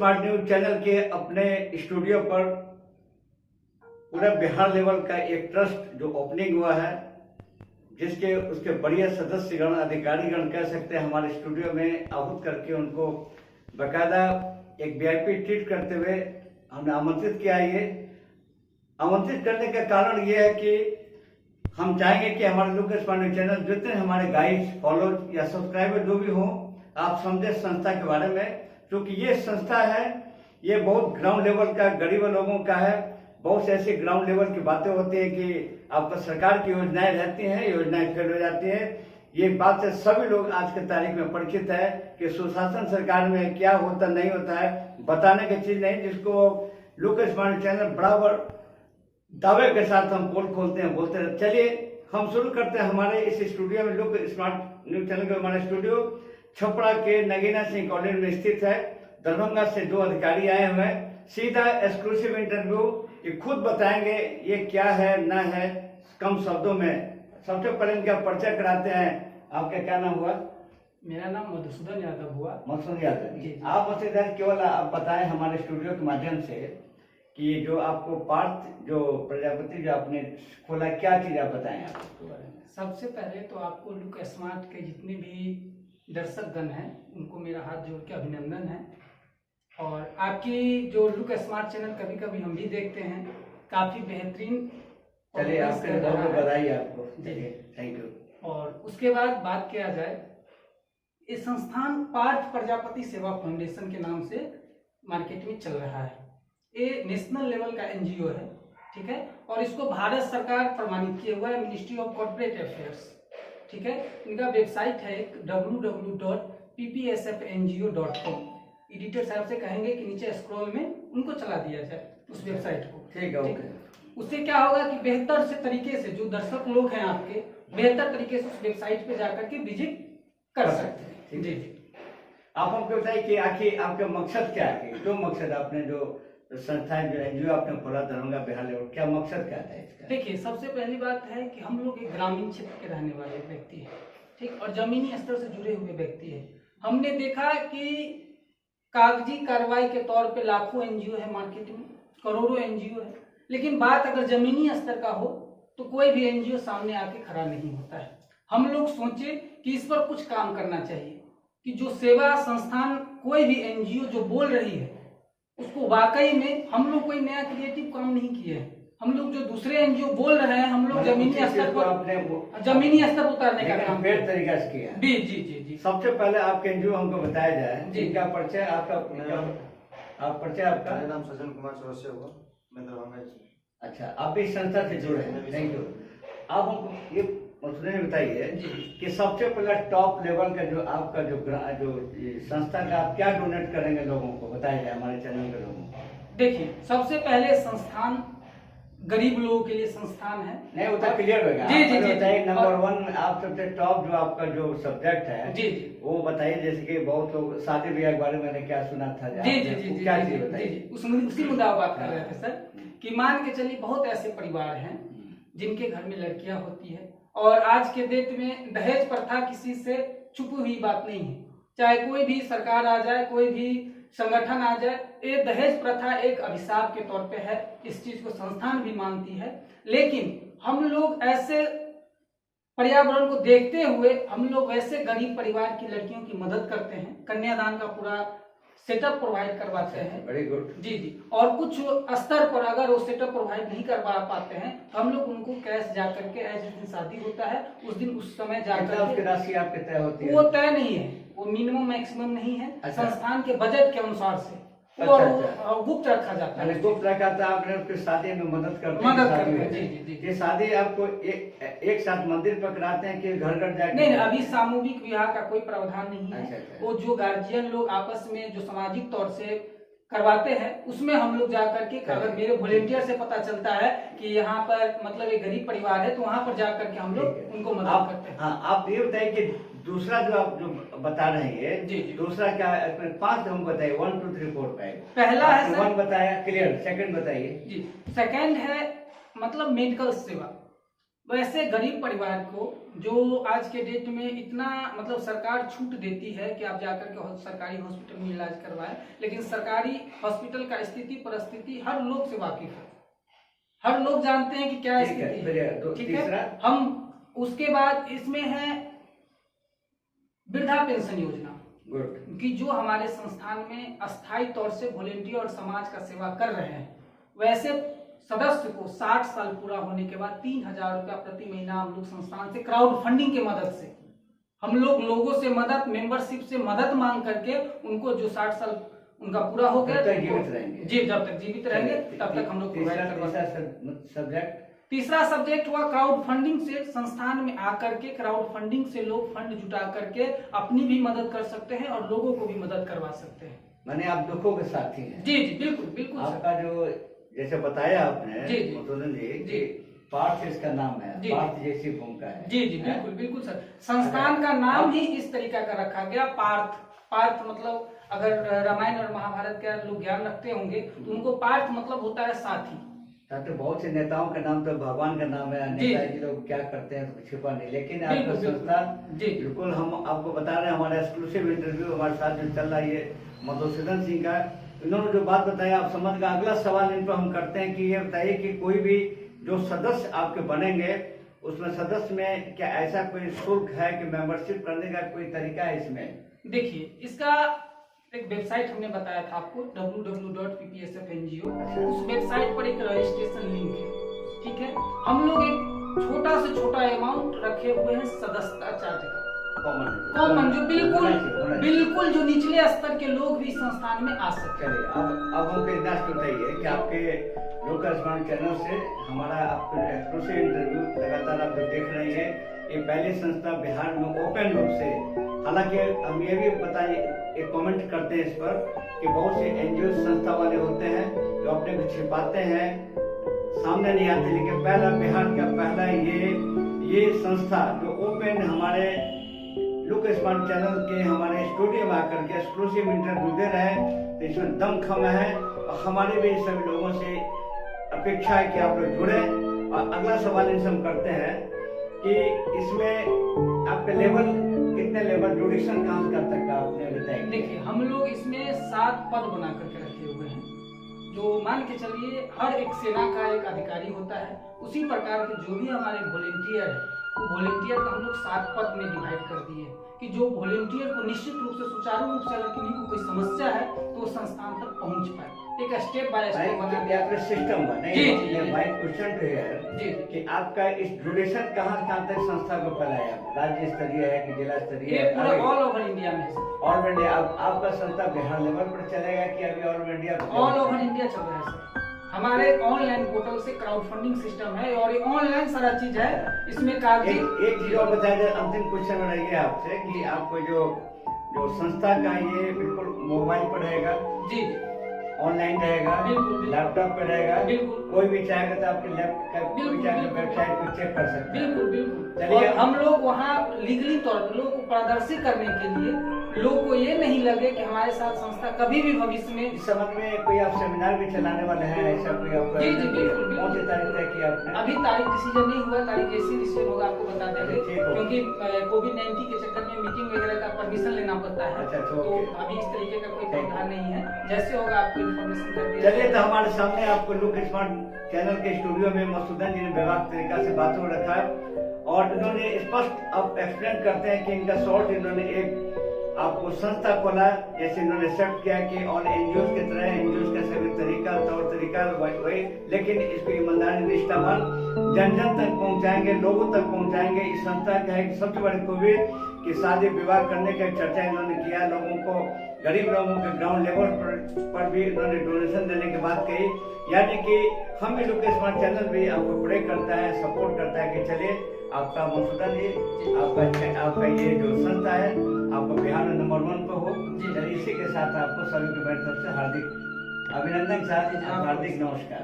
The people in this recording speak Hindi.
स्मार्ट न्यूज चैनल के अपने स्टूडियो पर पूरा बिहार लेवल का एक ट्रस्ट जो ओपनिंग हुआ है, जिसके उसके बढ़िया सदस्यगण अधिकारीगण कह सकते हैं हमारे स्टूडियो में आहूत करके उनको बाकायदा एक वीआईपी ट्रीट करते हुए हमने आमंत्रित किया। ये आमंत्रित करने का कारण ये है कि हम चाहेंगे कि हमारे लुक स्मार्ट न्यूज चैनल जितने हमारे गाइड्स फॉलोअर्स या सब्सक्राइबर जो भी हो, आप समझे संस्था के बारे में, क्योंकि ये संस्था है, ये बहुत ग्राउंड लेवल का गरीब लोगों का है। बहुत से ऐसी ग्राउंड लेवल की बातें होती है कि आपका सरकार की योजनाएं रहती हैं, योजनाएं फेल हो जाती हैं। ये बात से सभी लोग आज के तारीख में परिचित है कि सुशासन सरकार में क्या होता नहीं होता है, बताने की चीज नहीं, जिसको लुक स्मार्ट चैनल बराबर दावे के साथ हम पोल खोलते हैं, बोलते हैं। चलिए हम शुरू करते हैं हमारे इस स्टूडियो में। लुक स्मार्ट न्यूज चैनल का हमारा स्टूडियो छपरा के नगीना सिंह कॉलेज में स्थित है। दरभंगा से 2 अधिकारी आए हुए हैं, सीधा एक्सक्लूसिव इंटरव्यू। ये खुद बताएंगे ये क्या है ना है, कम शब्दों में। सबसे पहले इनका परिचय कराते हैं। आपका क्या नाम हुआ? मेरा नाम मधुसूदन यादव हुआ। मधुसूदन यादव जी, आप मधुसूदन केवल आप बताएं हमारे स्टूडियो के माध्यम से कि जो आपको पार्थ जो प्रजापति जो आपने खोला, क्या चीज आप बताएं आप उसके बारे में। सबसे पहले तो आपको लुक स्मार्ट के जितने भी दर्शक गण हैं उनको मेरा हाथ जोड़ के अभिनंदन है। और आपकी जो लुक स्मार्ट चैनल कभी कभी हम भी देखते हैं, काफी बेहतरीन। चलिए आपके बहुत बधाई आपको, थैंक यू। और उसके बाद बात किया जाए, ये संस्थान पार्थ प्रजापति सेवा फाउंडेशन के नाम से मार्केट में चल रहा है। ये नेशनल लेवल का एनजीओ है, ठीक है, और इसको भारत सरकार प्रमाणित किया हुआ है, मिनिस्ट्री ऑफ कॉर्पोरेट अफेयर्स, ठीक है। इनका वेबसाइट है www.ppsfngo.com। एडिटर साहब से कहेंगे कि नीचे स्क्रॉल में उनको चला दिया जाए उस वेबसाइट को, ठीक है, ओके। उससे क्या होगा कि बेहतर से तरीके से जो दर्शक लोग हैं आपके, बेहतर तरीके से उस वेबसाइट पे जाकर के विजिट कर सकते हैं। जी जी, आप हमको बताइए कि आखिर आपका मकसद क्या है, जो मकसद आपने जो संस्थाएं जो एनजीओ आपने खोला दरभंगा बिहार लेवल, क्या मकसद क्या था इसका? देखिए, सबसे पहली बात है कि हम लोग एक ग्रामीण क्षेत्र के रहने वाले व्यक्ति हैं, ठीक, और जमीनी स्तर से जुड़े हुए व्यक्ति हैं। हमने देखा कि कागजी कार्रवाई के तौर पे लाखों एनजीओ है मार्केट में, करोड़ों एनजीओ है, लेकिन बात अगर जमीनी स्तर का हो तो कोई भी एनजीओ सामने आके खड़ा नहीं होता है। हम लोग सोचे कि इस पर कुछ काम करना चाहिए कि जो सेवा संस्थान कोई भी एनजीओ जो बोल रही है उसको वाकई में हम लोग कोई नया क्रिएटिव काम नहीं किए हैं। हम लोग जो दूसरे एनजीओ बोल रहे हैं, हम लोग जमीनी स्तर पर उतारने का काम बेहतर तरीका से किया। जी जी जी जी। सबसे पहले आपके एनजीओ हमको बताया जाए, जिनका परिचय आपका, आप परिचय आपका? मेरा नाम सज्जन कुमार चौरसिया हुआ, मैं दरभंगा से। अच्छा, आप इस संस्था से जुड़े हैं, थैंक यू। आप हमको ये मधुसूदन बताइए कि सबसे पहले टॉप लेवल का जो आपका जो संस्था का आप क्या डोनेट करेंगे लोगों को, बताइए हमारे चैनल के लोगों को। देखिए, सबसे पहले संस्थान गरीब लोगों के लिए संस्थान है। नहीं, वो तो क्लियर होगा। जी जी जी। नंबर 1 आप सबसे टॉप जो आपका जो सब्जेक्ट है, जी जी, वो बताइए। जैसे कि बहुत लोग शादी ब्याह के बारे में मैंने क्या सुना था, जी जी जी जी, क्या चीज बताइए। जी, उसी मुद्दा बात कर रहे थे सर, कि मान के चलिए बहुत ऐसे परिवार हैं जिनके घर में लड़कियां होती है, और आज के डेट में दहेज प्रथा किसी से छुपी हुई बात नहीं है। चाहे कोई भी सरकार आ जाए, कोई भी संगठन आ जाए, ये दहेज प्रथा एक अभिशाप के तौर पे है। इस चीज को संस्थान भी मानती है, लेकिन हम लोग ऐसे पर्यावरण को देखते हुए हम लोग वैसे गरीब परिवार की लड़कियों की मदद करते हैं, कन्यादान का पूरा सेटअप प्रोवाइड करवाते हैं। Very good. जी जी, और कुछ स्तर पर अगर वो सेटअप प्रोवाइड नहीं करवा पाते हैं तो हम लोग उनको कैश जा करके, जिस दिन शादी होता है उस दिन उस समय जाकर उसकी राशि आपके तय होती है? वो तय नहीं है, वो मिनिमम मैक्सिमम नहीं है। अच्छा। संस्थान के बजट के अनुसार से अच्छा, और गुप्त रखा जाता है। गुप्त रखा था, आपने उसकी शादी में मदद करते हैं। जी जी जी। ये शादी आपको एक साथ मंदिर पर कराते हैं कि घर घर जाके? नहीं, अभी सामूहिक विवाह का कोई प्रावधान नहीं है। अच्छा। वो जो गार्जियन लोग आपस में जो सामाजिक तौर से करवाते हैं, उसमें हम लोग जाकर के, अगर मेरे वॉलेंटियर से पता चलता है कि यहाँ पर मतलब एक गरीब परिवार है, तो वहाँ पर जाकर के हम लोग उनको मदद करते हैं। हाँ, आप ये बताइए कि दूसरा जो आप जो बता रहे हैं, जी जी, दूसरा क्या है? 5 हम बताइए, 1 2 3 4 5। पहला है सर, 1 बताया, क्लियर। सेकंड बताइए। जी, सेकंड है मतलब मेडिकल सेवा, वैसे गरीब परिवार को जो आज के डेट में इतना मतलब सरकार छूट देती है कि आप जाकर के सरकारी हॉस्पिटल में इलाज करवाएं, लेकिन सरकारी हॉस्पिटल का स्थिति परिस्थिति हर लोग से वाकिफ है, हर लोग जानते हैं कि क्या स्थिति है। ठीक है, हम उसके बाद इसमें है वृद्धा पेंशन योजना कि जो हमारे संस्थान में अस्थायी तौर से वॉलेंटियर और समाज का सेवा कर रहे हैं, वैसे सदस्य को 60 साल पूरा होने के बाद 3,000 रुपया प्रति महीना हम लोग संस्थान से क्राउड फंडिंग के मदद से हम लोग लोगों से मदद, मेंबरशिप से मदद मांग करके उनको जो 60 साल उनका पूरा हो गया जी, जब तक जीवित रहेंगे तब तक हम लोग सब्जेक्ट। तीसरा सब्जेक्ट हुआ क्राउड फंडिंग से संस्थान में आकर के क्राउड फंडिंग से लोग फंड जुटा करके अपनी भी मदद कर सकते हैं और लोगों को भी मदद करवा सकते हैं। माने आप दुखों के साथी हैं। जी जी बिल्कुल बिल्कुल। आपका जो जैसे बताया आपने जी जी पार्थ इसका नाम है, पार्थ जैसी भूमिका है। जी जी बिल्कुल बिल्कुल सर, संस्थान का नाम ही इस तरीका का रखा गया पार्थ। पार्थ मतलब अगर रामायण और महाभारत का लोग ज्ञान रखते होंगे तो उनको पार्थ मतलब होता है साथी। तो बहुत से नेताओं का नाम तो भगवान का नाम है, नेताजी लोग क्या करते हैं तो छिपा नहीं, लेकिन आपका संस्था बिल्कुल हम आपको बता रहे हैं। हमारा एक्सक्लूसिव इंटरव्यू हमारे साथ जो चल रहा है मधुसूदन सिंह का, इन्होंने जो बात बताया आप समझ गए। अगला सवाल इन पर हम करते हैं कि ये बताइए कि कोई भी जो सदस्य आपके बनेंगे उसमें सदस्य में क्या ऐसा कोई शुल्क है कि मेंबरशिप करने का कोई तरीका है इसमें? देखिए, इसका एक वेबसाइट हमने बताया था आपको www.ppsfNGO, उस वेबसाइट पर एक रजिस्ट्रेशन लिंक है। ठीक है, हम लोग एक छोटा से छोटा अमाउंट रखे हुए हैं सदस्यता चार्ज का, कॉमन जो बिल्कुल जो निचले स्तर के लोग भी संस्थान में आ सकते हैं। अब हमको इतना बताइए कि आपके लोकल स्मार्ट चैनल से हमारा आपको एक्सक्लूसिव इंटरव्यू लगातार आप जो देख रहे हैं, ये पहली संस्था बिहार में ओपन रूप से, हालांकि हम ये भी बताइए एक कमेंट करते हैं इस पर कि बहुत से एनजीओ संस्था वाले होते हैं जो अपने को छिपाते हैं, सामने नहीं आते, लेकिन पहला बिहार का पहला ये संस्था जो ओपन हमारे लुक स्मार्ट चैनल के हमारे स्टूडियो में आकर के एक्सक्लूसिव इंटरव्यू दे रहे हैं, तो इसमें दमखम है। और हमारे भी सभी लोगों से अपेक्षा है कि आप लोग जुड़े। और अगला सवाल इनसे हम करते हैं कि इसमें आपका लेवल कितने लेवल ड्यूरेशन कहाँ से तक का आपने बताया? देखिए, हम लोग इसमें 7 पद बना करके रखे हुए हैं, जो मान के चलिए हर एक सेना का एक अधिकारी होता है, उसी प्रकार के जो भी हमारे वॉलेंटियर है, तो वॉलेंटियर का हम लोग 7 पद में डिवाइड कर दिए कि जो वॉलेंटियर को निश्चित रूप से सुचारू रूप से अगर किसी को कोई समस्या है तो संस्थान तक पहुंच पाए। एक स्टेप बाय स्टेप बना दिया सिस्टम बने। जी माय क्वेश्चन तो है कि आपका इस ड्यूरेशन कहाँ तक संस्था को फैलाया, राज्य स्तरीय है कि जिला स्तरीय है? पूरा ऑल ओवर इंडिया में। All India. आपका संस्था बिहार लेवल पर चलेगा कि अभी all India? All over India चल रहा है सर। हमारे ऑनलाइन पोर्टल से क्राउड फंडिंग सिस्टम है और ये ऑनलाइन सारा चीज है। इसमें कागजी एक चीज और बताइए, अंतिम क्वेश्चन रहेगा आपसे कि आपको जो संस्था का ये बिल्कुल मोबाइल पर रहेगा? जी, ऑनलाइन रहेगा, लैपटॉप पे रहेगा, कोई भी चाहेगा तो आपके लैपटॉप वेबसाइट को चेक कर सकते हैं। बिल्कुल बिल्कुल। चलिए, हम लोग वहाँ लीगली तौर पर लोगों को पारदर्शी करने के लिए, लोग को ये नहीं लगे कि हमारे साथ संस्था कभी भी भविष्य में इस संबंध में कोई आप सेमिनार भी चलाने वाले हैं, ऐसा कोई आपका? जी जी बिल्कुल। कौन सी तारीख तय की आपने? अभी तारीख डिसीजन नहीं हुआ, तारीख जैसी डिसीजन होगा आपको बता देंगे, क्योंकि कोविड-19 के चक्कर में मीटिंग वगैरह का परमिशन लेना पड़ता है। तो अभी इस तरीके का कोई प्रावधान नहीं है, जैसे होगा आपको इन्फॉर्मेशन कर दिया। चलिए, तो हमारे सामने आपको लुक स्मार्ट चैनल के स्टूडियो में मधुसूदन जी ने बेबाक तरीका से बातों रखा और इन्होंने स्पष्ट अब एक्सप्लेन करते हैं कि इनका शॉर्ट इन्होंने एक आपको संस्था खोला, जैसे इन्होंने एक्सेप्ट किया कि ऑल एनजीओ की तरह एनजीओ का सभी तरीका तौर तरीका वही, लेकिन इसको ईमानदारी निष्ठावान जन जन तक पहुंचाएंगे, लोगों तक पहुंचाएंगे। इस संस्था का है कि सबसे बड़ी खूबी कि शादी विवाह करने का चर्चा इन्होंने किया, लोगों को गरीब लोगों के ग्राउंड लेवल पर भी इन्होंने डोनेशन देने की बात कही। यानी कि हम भी लुक स्मार्ट चैनल भी आपको प्रे करता है, सपोर्ट करता है कि चलिए आपका मधुसूदन जी, आपका ये जो संस्था है आपको बिहार में नंबर 1 पे हो। चलिए, इसी के साथ आपको सभी की मेरी तरफ से हार्दिक अभिनंदन, साथ ही हार्दिक नमस्कार।